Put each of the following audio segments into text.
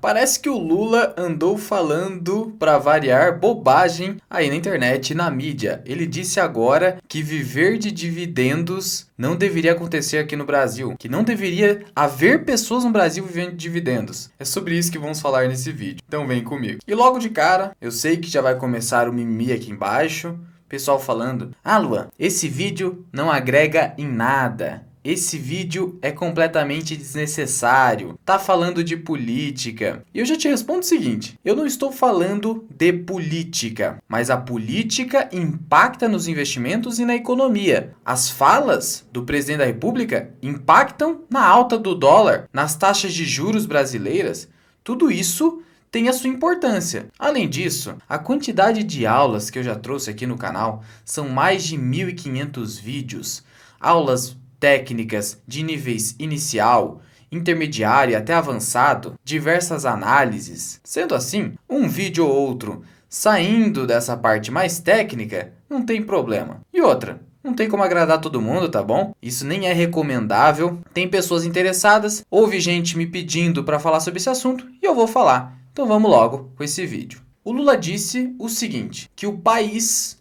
Parece que o Lula andou falando, para variar, bobagem aí na internet e na mídia. Ele disse agora que viver de dividendos não deveria acontecer aqui no Brasil, que não deveria haver pessoas no Brasil vivendo de dividendos. É sobre isso que vamos falar nesse vídeo. Então vem comigo. E logo de cara, eu sei que já vai começar o mimimi aqui embaixo, pessoal falando: "Ah, Luan, esse vídeo não agrega em nada. Esse vídeo é completamente desnecessário. Tá falando de política." E eu já te respondo o seguinte: eu não estou falando de política, mas a política impacta nos investimentos e na economia. As falas do presidente da República impactam na alta do dólar, nas taxas de juros brasileiras. Tudo isso tem a sua importância. Além disso, a quantidade de aulas que eu já trouxe aqui no canal são mais de 1.500 vídeos. Aulas técnicas de níveis inicial, intermediário e até avançado, diversas análises. Sendo assim, um vídeo ou outro saindo dessa parte mais técnica não tem problema. E outra, não tem como agradar todo mundo, tá bom? Isso nem é recomendável. Tem pessoas interessadas, houve gente me pedindo para falar sobre esse assunto e eu vou falar. Então vamos logo com esse vídeo. O Lula disse o seguinte, que o país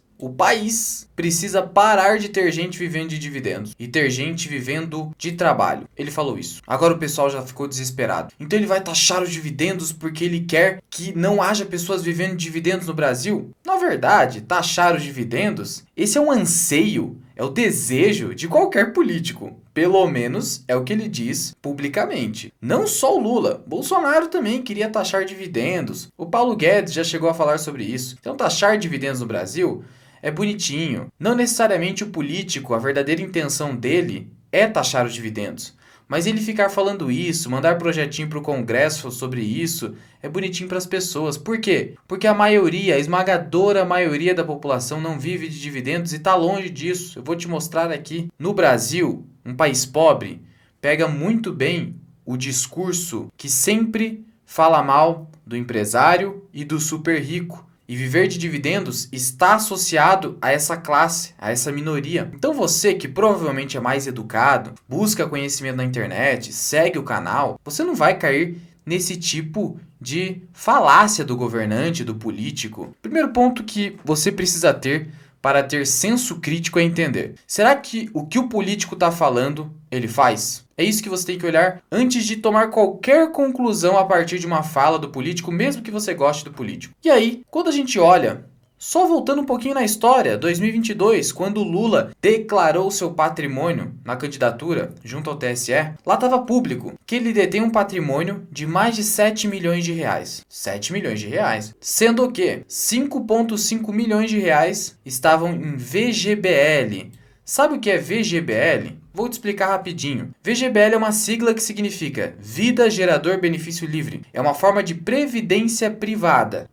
precisa parar de ter gente vivendo de dividendos e ter gente vivendo de trabalho. Ele falou isso. Agora o pessoal já ficou desesperado. Então ele vai taxar os dividendos porque ele quer que não haja pessoas vivendo de dividendos no Brasil? Na verdade, taxar os dividendos, esse é um anseio, é o desejo de qualquer político. Pelo menos é o que ele diz publicamente. Não só o Lula, Bolsonaro também queria taxar dividendos. O Paulo Guedes já chegou a falar sobre isso. Então taxar dividendos no Brasil é bonitinho. Não necessariamente o político, a verdadeira intenção dele é taxar os dividendos. Mas ele ficar falando isso, mandar projetinho para o Congresso sobre isso, é bonitinho para as pessoas. Por quê? Porque a maioria, a esmagadora maioria da população não vive de dividendos e está longe disso. Eu vou te mostrar aqui. No Brasil, um país pobre, pega muito bem o discurso que sempre fala mal do empresário e do super rico. E viver de dividendos está associado a essa classe, a essa minoria. Então você que provavelmente é mais educado, busca conhecimento na internet, segue o canal, você não vai cair nesse tipo de falácia do governante, do político. Primeiro ponto que você precisa ter para ter senso crítico é entender: será que o político está falando, ele faz? É isso que você tem que olhar antes de tomar qualquer conclusão a partir de uma fala do político, mesmo que você goste do político. E aí, quando a gente olha, só voltando um pouquinho na história, 2022, quando o Lula declarou seu patrimônio na candidatura junto ao TSE, lá estava público que ele detém um patrimônio de mais de 7 milhões de reais. 7 milhões de reais. Sendo que 5,5 milhões de reais estavam em VGBL. Sabe o que é VGBL? Vou te explicar rapidinho. VGBL é uma sigla que significa Vida Gerador Benefício Livre. É uma forma de previdência privada.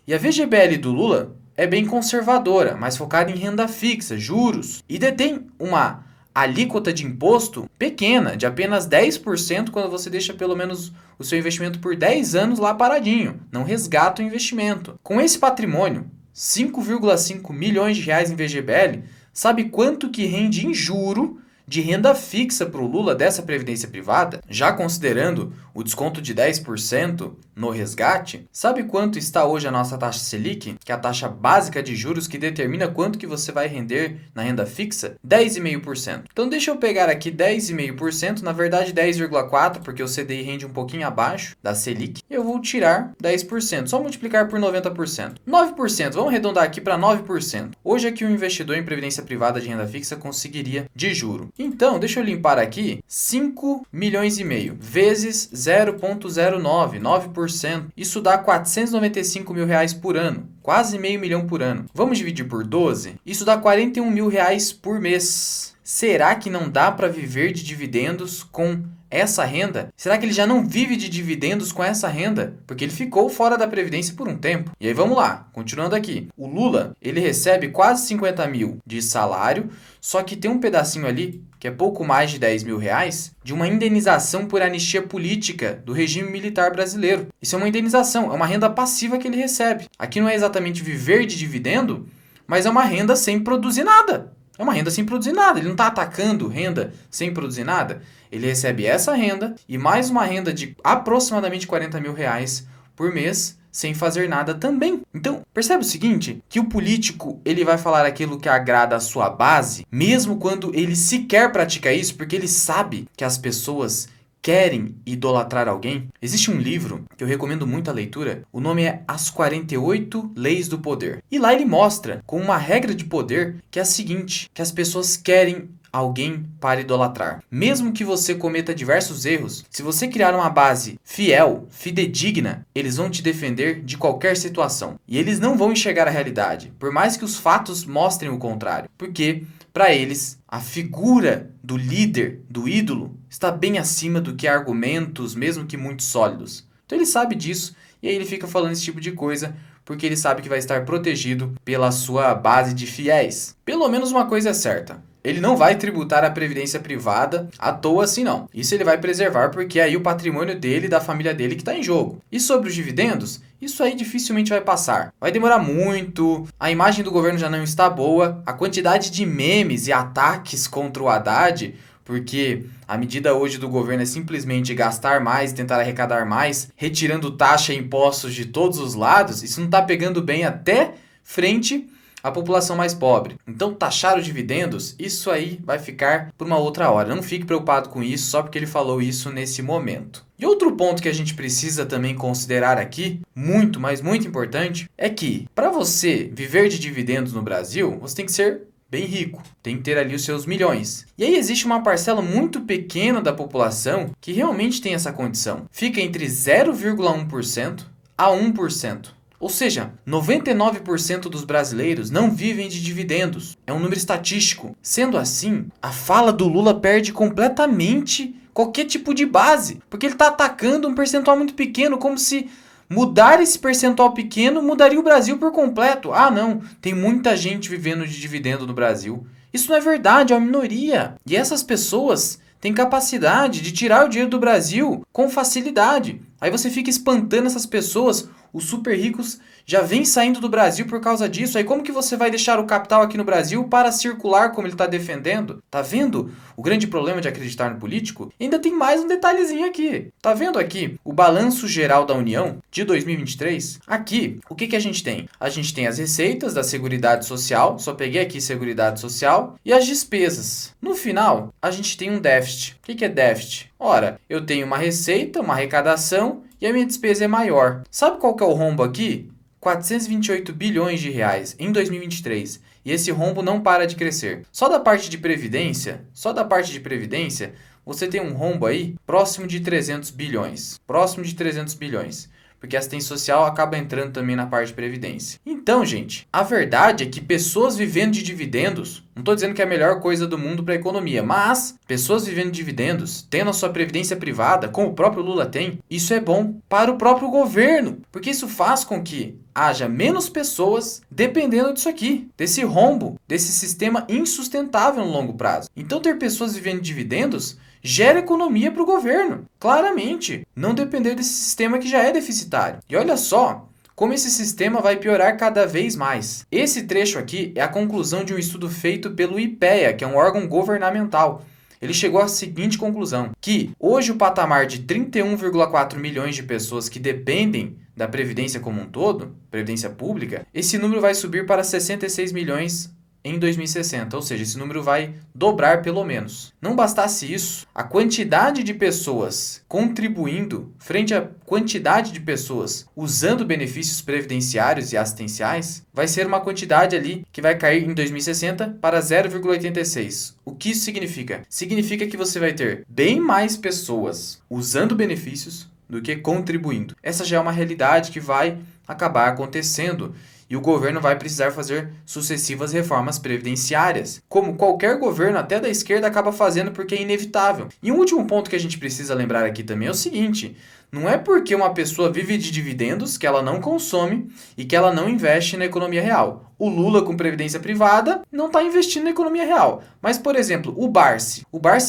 E a VGBL do Lula é bem conservadora, mais focada em renda fixa, juros. E detém uma alíquota de imposto pequena, de apenas 10% quando você deixa pelo menos o seu investimento por 10 anos lá paradinho. Não resgata o investimento. Com esse patrimônio, 5,5 milhões de reais em VGBL, sabe quanto que rende em juro de renda fixa para o Lula dessa previdência privada? Já considerando o desconto de 10% no resgate, sabe quanto está hoje a nossa taxa Selic, que é a taxa básica de juros que determina quanto que você vai render na renda fixa? 10,5%. Então deixa eu pegar aqui 10,5%, na verdade 10,4%, porque o CDI rende um pouquinho abaixo da Selic. Eu vou tirar 10%, só multiplicar por 90%. 9%, vamos arredondar aqui para 9%. Hoje aqui um investidor em previdência privada de renda fixa conseguiria de juro. Então, deixa eu limpar aqui, 5 milhões e meio vezes 0,09, 9%. Isso dá 495 mil reais por ano, quase meio milhão por ano. Vamos dividir por 12? Isso dá 41 mil reais por mês. Será que não dá para viver de dividendos com essa renda? Será que ele já não vive de dividendos com essa renda? Porque ele ficou fora da Previdência por um tempo. E aí vamos lá, continuando aqui. O Lula, ele recebe quase 50 mil de salário, só que tem um pedacinho ali, que é pouco mais de 10 mil reais, de uma indenização por anistia política do regime militar brasileiro. Isso é uma indenização, é uma renda passiva que ele recebe. Aqui não é exatamente viver de dividendo, mas é uma renda sem produzir nada. É uma renda sem produzir nada. Ele não está atacando renda sem produzir nada. Ele recebe essa renda e mais uma renda de aproximadamente 40 mil reais por mês sem fazer nada também. Então, percebe o seguinte? Que o político, ele vai falar aquilo que agrada a sua base, mesmo quando ele sequer pratica isso, porque ele sabe que as pessoas querem idolatrar alguém. Existe um livro que eu recomendo muito a leitura, o nome é As 48 Leis do Poder. E lá ele mostra com uma regra de poder que é a seguinte, que as pessoas querem alguém para idolatrar. Mesmo que você cometa diversos erros, se você criar uma base fiel, fidedigna, eles vão te defender de qualquer situação. E eles não vão enxergar a realidade, por mais que os fatos mostrem o contrário. Porque, para eles, a figura do líder, do ídolo, está bem acima do que argumentos, mesmo que muito sólidos. Então ele sabe disso e aí ele fica falando esse tipo de coisa porque ele sabe que vai estar protegido pela sua base de fiéis. Pelo menos uma coisa é certa. Ele não vai tributar a previdência privada à toa assim não. Isso ele vai preservar porque é aí o patrimônio dele e da família dele que está em jogo. E sobre os dividendos, isso aí dificilmente vai passar. Vai demorar muito, a imagem do governo já não está boa, a quantidade de memes e ataques contra o Haddad, porque a medida hoje do governo é simplesmente gastar mais, tentar arrecadar mais, retirando taxa e impostos de todos os lados, isso não está pegando bem até frente a população mais pobre. Então, taxar os dividendos, isso aí vai ficar por uma outra hora. Não fique preocupado com isso só porque ele falou isso nesse momento. E outro ponto que a gente precisa também considerar aqui, muito, mas muito importante, é que para você viver de dividendos no Brasil, você tem que ser bem rico, tem que ter ali os seus milhões. E aí existe uma parcela muito pequena da população que realmente tem essa condição. Fica entre 0,1% a 1%. Ou seja, 99% dos brasileiros não vivem de dividendos. É um número estatístico. Sendo assim, a fala do Lula perde completamente qualquer tipo de base. Porque ele está atacando um percentual muito pequeno, como se mudar esse percentual pequeno mudaria o Brasil por completo. Ah, não, tem muita gente vivendo de dividendo no Brasil. Isso não é verdade, é uma minoria. E essas pessoas têm capacidade de tirar o dinheiro do Brasil com facilidade. Aí você fica espantando essas pessoas. Os super ricos já vêm saindo do Brasil por causa disso. Aí como que você vai deixar o capital aqui no Brasil para circular como ele está defendendo? Tá vendo o grande problema de acreditar no político? E ainda tem mais um detalhezinho aqui. Tá vendo aqui o balanço geral da União de 2023? Aqui, o que a gente tem? A gente tem as receitas da Seguridade Social, só peguei aqui Seguridade Social, e as despesas. No final, a gente tem um déficit. O que é déficit? Ora, eu tenho uma receita, uma arrecadação, e a minha despesa é maior. Sabe qual que é o rombo aqui? 428 bilhões de reais em 2023. E esse rombo não para de crescer. Só da parte de previdência, você tem um rombo aí próximo de 300 bilhões. Próximo de 300 bilhões. Porque a assistência social acaba entrando também na parte de previdência. Então, gente, a verdade é que pessoas vivendo de dividendos, não estou dizendo que é a melhor coisa do mundo para a economia, mas pessoas vivendo de dividendos, tendo a sua previdência privada, como o próprio Lula tem, isso é bom para o próprio governo, porque isso faz com que haja menos pessoas dependendo disso aqui, desse rombo, desse sistema insustentável no longo prazo. Então, ter pessoas vivendo de dividendos gera economia para o governo, claramente, não depender desse sistema que já é deficitário. E olha só como esse sistema vai piorar cada vez mais. Esse trecho aqui é a conclusão de um estudo feito pelo IPEA, que é um órgão governamental. Ele chegou à seguinte conclusão, que hoje o patamar de 31,4 milhões de pessoas que dependem da Previdência como um todo, Previdência Pública, esse número vai subir para 66 milhões em 2060, ou seja, esse número vai dobrar pelo menos. Não bastasse isso, a quantidade de pessoas contribuindo frente à quantidade de pessoas usando benefícios previdenciários e assistenciais vai ser uma quantidade ali que vai cair em 2060 para 0,86. O que isso significa? Significa que você vai ter bem mais pessoas usando benefícios do que contribuindo. Essa já é uma realidade que vai acabar acontecendo. E o governo vai precisar fazer sucessivas reformas previdenciárias, como qualquer governo, até da esquerda, acaba fazendo porque é inevitável. E um último ponto que a gente precisa lembrar aqui também é o seguinte: não é porque uma pessoa vive de dividendos que ela não consome e que ela não investe na economia real. O Lula, com previdência privada, não está investindo na economia real. Mas, por exemplo, o Barsi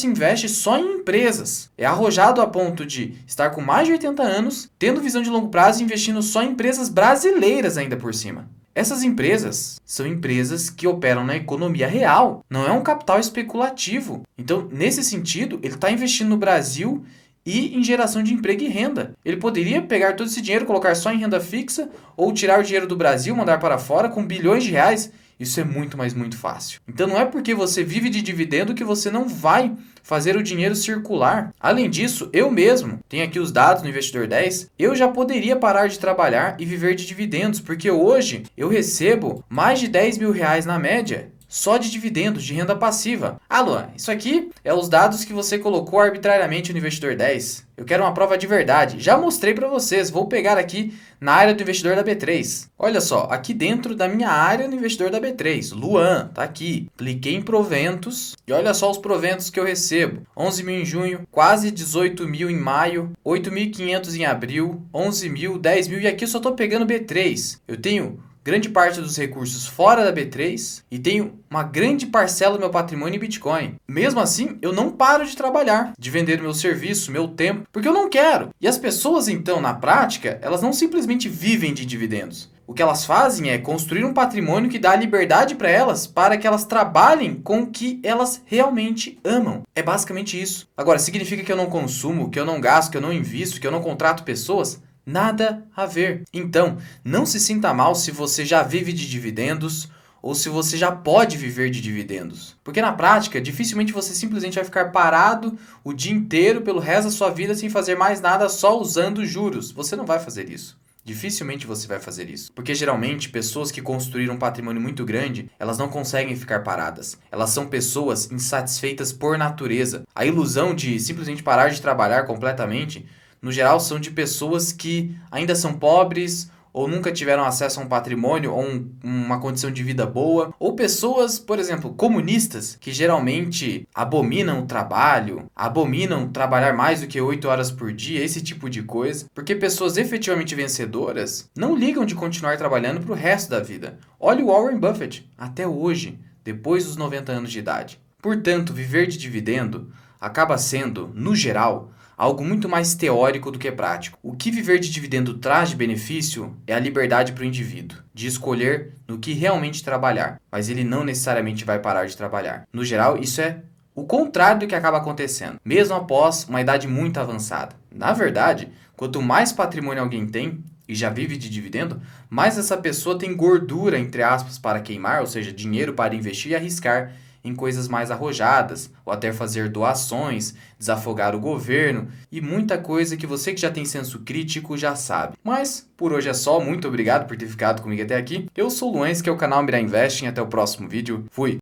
investe só em empresas. É arrojado a ponto de estar com mais de 80 anos, tendo visão de longo prazo e investindo só em empresas brasileiras ainda por cima. Essas empresas são empresas que operam na economia real, não é um capital especulativo. Então, nesse sentido, ele está investindo no Brasil e em geração de emprego e renda. Ele poderia pegar todo esse dinheiro, colocar só em renda fixa, ou tirar o dinheiro do Brasil, mandar para fora com bilhões de reais. Isso é muito, mas muito fácil. Então não é porque você vive de dividendo que você não vai fazer o dinheiro circular. Além disso, eu mesmo, tenho aqui os dados no Investidor 10, eu já poderia parar de trabalhar e viver de dividendos, porque hoje eu recebo mais de 10 mil reais na média só de dividendos, de renda passiva. Ah, Luan, isso aqui é os dados que você colocou arbitrariamente no Investidor 10. Eu quero uma prova de verdade. Já mostrei para vocês. Vou pegar aqui na área do investidor da B3. Olha só, aqui dentro da minha área no investidor da B3. Luan, tá aqui. Cliquei em proventos e olha só os proventos que eu recebo. 11 mil em junho, quase 18 mil em maio, 8.500 em abril, 11 mil, 10 mil e aqui eu só tô pegando B3. Eu tenho grande parte dos recursos fora da B3 e tenho uma grande parcela do meu patrimônio em Bitcoin. Mesmo assim, eu não paro de trabalhar, de vender meu serviço, meu tempo, porque eu não quero. E as pessoas, então, na prática, elas não simplesmente vivem de dividendos. O que elas fazem é construir um patrimônio que dá liberdade para elas, para que elas trabalhem com o que elas realmente amam. É basicamente isso. Agora, significa que eu não consumo, que eu não gasto, que eu não invisto, que eu não contrato pessoas? Nada a ver. Então, não se sinta mal se você já vive de dividendos ou se você já pode viver de dividendos. Porque na prática, dificilmente você simplesmente vai ficar parado o dia inteiro pelo resto da sua vida sem fazer mais nada só usando juros. Você não vai fazer isso. Dificilmente você vai fazer isso. Porque geralmente pessoas que construíram um patrimônio muito grande, elas não conseguem ficar paradas. Elas são pessoas insatisfeitas por natureza. A ilusão de simplesmente parar de trabalhar completamente, no geral, são de pessoas que ainda são pobres ou nunca tiveram acesso a um patrimônio ou uma condição de vida boa, ou pessoas, por exemplo, comunistas, que geralmente abominam o trabalho, abominam trabalhar mais do que 8 horas por dia, esse tipo de coisa, porque pessoas efetivamente vencedoras não ligam de continuar trabalhando para o resto da vida. Olha o Warren Buffett, até hoje, depois dos 90 anos de idade. Portanto, viver de dividendo acaba sendo, no geral, algo muito mais teórico do que prático. O que viver de dividendo traz de benefício é a liberdade para o indivíduo, de escolher no que realmente trabalhar, mas ele não necessariamente vai parar de trabalhar. No geral, isso é o contrário do que acaba acontecendo, mesmo após uma idade muito avançada. Na verdade, quanto mais patrimônio alguém tem, e já vive de dividendo, mais essa pessoa tem gordura, entre aspas, para queimar, ou seja, dinheiro para investir e arriscar em coisas mais arrojadas, ou até fazer doações, desafogar o governo e muita coisa que você que já tem senso crítico já sabe. Mas por hoje é só, muito obrigado por ter ficado comigo até aqui. Eu sou o Luan, esse que é o canal Mirai Investing, até o próximo vídeo. Fui!